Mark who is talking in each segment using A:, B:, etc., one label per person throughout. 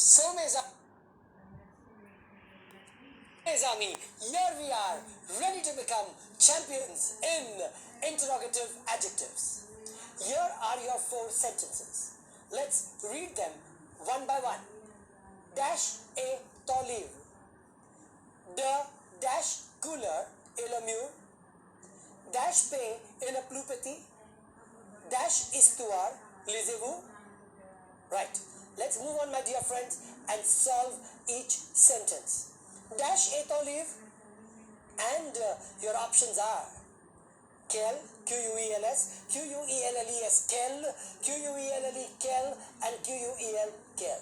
A: So, Zami, here we are, ready to become champions in interrogative adjectives. Here are your 4 sentences. Let's read them one by one. Dash a toliv. The dash cooler il mur. Dash pe in a plupeti. Dash istuar lisez-vous. Right. Let's move on, my dear friends, and solve each sentence. Dash et olive, and your options are quel, Quels, Quelles, quel, Quelle, quel, and Quel, quel.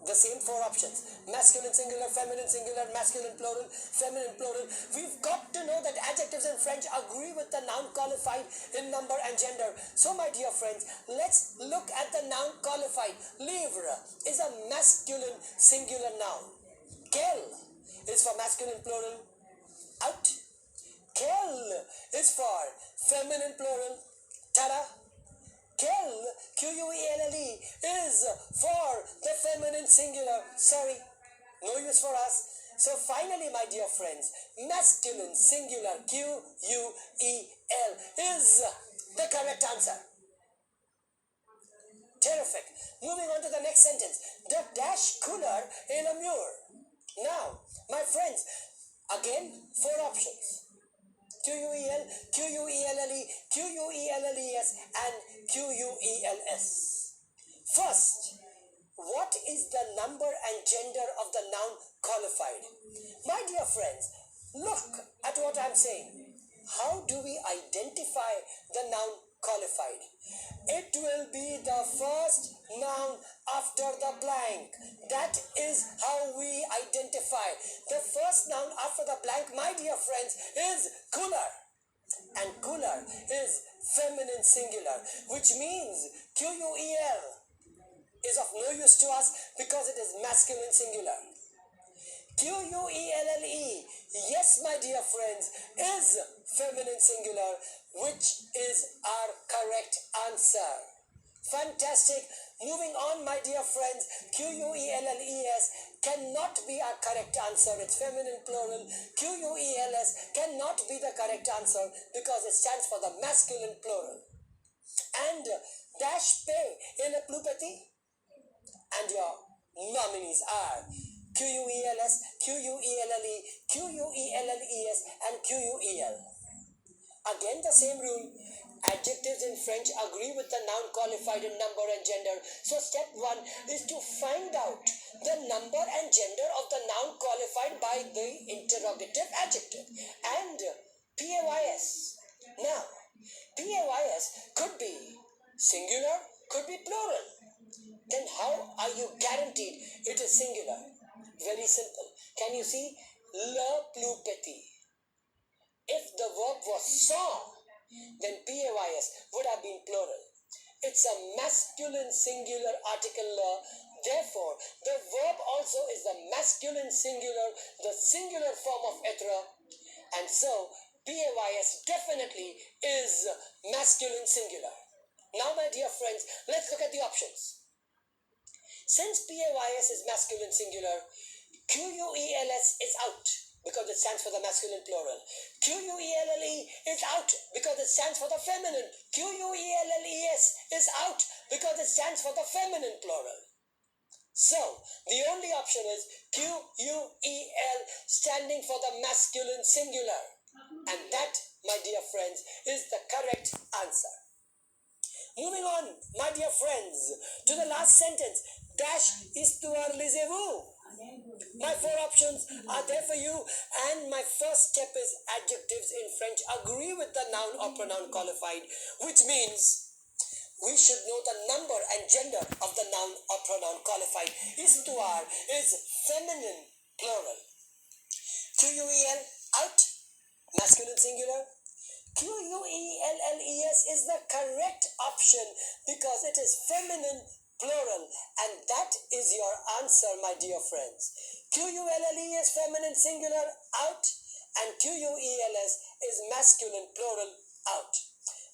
A: The same 4 options: masculine singular, masculine plural, feminine plural. We've got to know that adjectives in French agree with the noun qualified in number and gender. So, my dear friends, let's look at the noun qualified. Livre is a masculine singular noun. Quel is for masculine plural, out. Quelle is for feminine plural, tada. Quelle, Quelle, is for the feminine singular. Sorry, no use for us. So finally, my dear friends, masculine singular, Quel, is the correct answer. Terrific. Moving on to the next sentence. The dash cooler in a mur. Now, my friends, again, 4 options. Quel, Quelle, Quelles, and Quels. First, what is the number and gender of the noun qualified? My dear friends, look at what I'm saying. How do we identify the noun qualified? It will be the first noun after the blank. That is how we identify. The first noun after the blank, my dear friends, is cooler. And cooler is feminine singular, which means Quel is of no use to us because it is masculine singular. Quelle, yes, my dear friends, is feminine singular, which is our correct answer. Fantastic. Moving on, my dear friends, Quelles cannot be our correct answer. It's feminine plural. Quels cannot be the correct answer because it stands for the masculine plural. And dash pay in a plupeti, and your nominees are Quels, Quelle, Quelles, and Quel. Again, the same rule. Adjectives in French agree with the noun qualified in number and gender. So step 1 is to find out the number and gender of the noun qualified by the interrogative adjective and PAYS. Now, PAYS could be singular, could be plural. Then how are you guaranteed it is singular? Very simple. Can you see? Le plus petit. If the verb was saw, then PAYS would have been plural. It's a masculine singular article le. Therefore, the verb also is the masculine singular, the singular form of être. And so, PAYS definitely is masculine singular. Now, my dear friends, let's look at the options. Since PAYS is masculine singular, QUELS is out because it stands for the masculine plural. QUELLE is out because it stands for the feminine. QUELLES is out because it stands for the feminine plural. So, the only option is QUEL standing for the masculine singular. And that, my dear friends, is the correct answer. Moving on, my dear friends, to the last sentence. Dash histoire lisez-vous. My 4 options are there for you, and my first step is adjectives in French agree with the noun or pronoun qualified, which means we should know the number and gender of the noun or pronoun qualified. Histoire is feminine plural. QUEL, out, masculine singular. QUELLES is the correct option because it is feminine plural, and that is your answer, my dear friends. QULLE is feminine singular, out, and QUELS is masculine plural, out.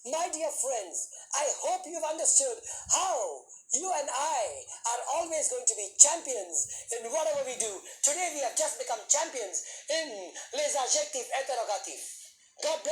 A: My dear friends, I hope you've understood how you and I are always always going to be champions in whatever we do. Today we have just become champions in les adjectifs interrogatifs. God bless.